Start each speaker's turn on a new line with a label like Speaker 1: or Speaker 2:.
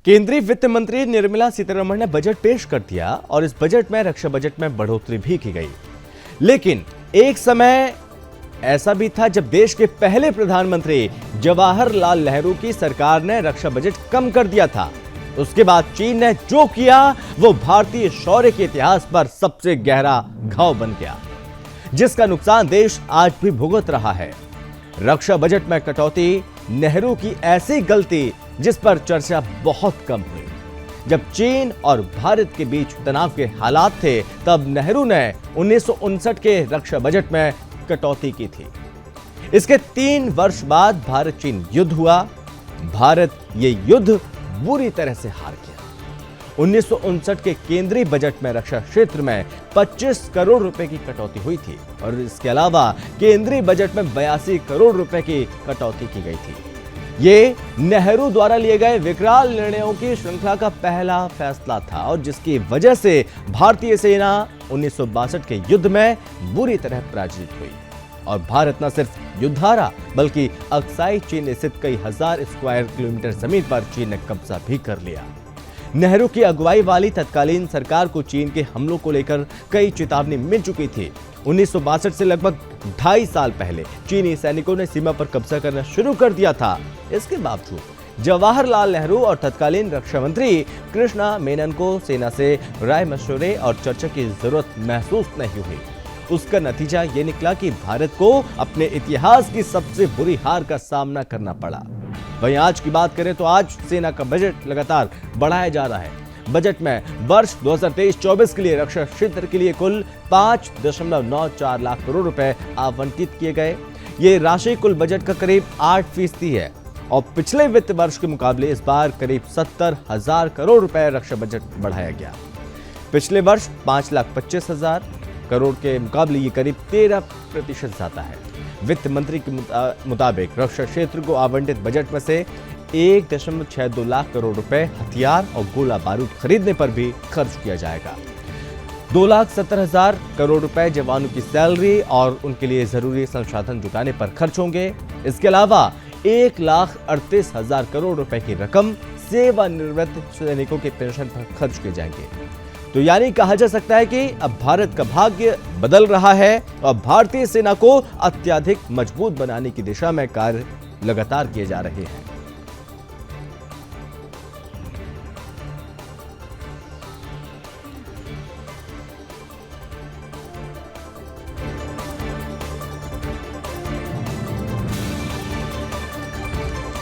Speaker 1: केंद्रीय वित्त मंत्री निर्मला सीतारमण ने बजट पेश कर दिया और इस बजट में रक्षा बजट में बढ़ोतरी भी की गई। लेकिन एक समय ऐसा भी था जब देश के पहले प्रधानमंत्री जवाहरलाल नेहरू की सरकार ने रक्षा बजट कम कर दिया था। उसके बाद चीन ने जो किया वो भारतीय शौर्य के इतिहास पर सबसे गहरा घाव बन गया, जिसका नुकसान देश आज भी भुगत रहा है। रक्षा बजट में कटौती नेहरू की ऐसी गलती जिस पर चर्चा बहुत कम हुई। जब चीन और भारत के बीच तनाव के हालात थे, तब नेहरू ने 1959 के रक्षा बजट में कटौती की थी। इसके 3 वर्ष बाद भारत चीन युद्ध हुआ। भारत ये युद्ध बुरी तरह से हार गया। 1959 के केंद्रीय बजट में रक्षा क्षेत्र में 25 करोड़ रुपए की कटौती हुई थी और इसके अलावा केंद्रीय बजट में 82 करोड़ रुपए की कटौती की गई थी। ये नेहरू द्वारा लिए गए विकराल निर्णयों की श्रृंखला का पहला फैसला था और जिसकी वजह से भारतीय सेना 1962 के युद्ध में बुरी तरह पराजित हुई और भारत न सिर्फ युद्ध हारा बल्कि अक्साई चीन स्थित कई हजार स्क्वायर किलोमीटर जमीन पर चीन ने कब्जा भी कर लिया। नेहरू की अगुवाई वाली तत्कालीन सरकार को चीन के हमलों को लेकर कई चेतावनी मिल चुकी थी। 1962 से लगभग 2.5 साल पहले चीनी सैनिकों ने सीमा पर कब्जा करना शुरू कर दिया था। इसके बावजूद जवाहरलाल नेहरू और तत्कालीन रक्षा मंत्री कृष्णा मेनन को सेना से राय मशवरे और चर्चा की जरूरत महसूस नहीं हुई। उसका नतीजा ये निकला कि भारत को अपने इतिहास की सबसे बुरी हार का सामना करना पड़ा। वहीं आज की बात करें तो आज सेना का बजट लगातार बढ़ाया जा रहा है। बजट में वर्ष 2023-24 के लिए रक्षा क्षेत्र के लिए कुल 5.94 लाख करोड़ रुपए आवंटित किए गए। ये राशि कुल बजट का करीब 8% है और पिछले वित्त वर्ष के मुकाबले इस बार करीब 70,000 करोड़ रुपए रक्षा बजट बढ़ाया गया। पिछले वर्ष 5,25,000 करोड़ के मुकाबले ये करीब 13% ज्यादा है। वित्त मंत्री के मुताबिक रक्षा क्षेत्र को आवंटित बजट में से 1.62 लाख करोड़ रुपए हथियार और गोला बारूद खरीदने पर भी खर्च किया जाएगा। 2,70,000 करोड़ रुपए जवानों की सैलरी और उनके लिए जरूरी संसाधन जुटाने पर खर्च होंगे। इसके अलावा 1,38,000 करोड़ रुपए की रकम सेवानिवृत्त सैनिकों के पेंशन पर खर्च किए जाएंगे। तो यानी कहा जा सकता है कि अब भारत का भाग्य बदल रहा है और भारतीय सेना को अत्यधिक मजबूत बनाने की दिशा में कार्य लगातार किए जा रहे हैं।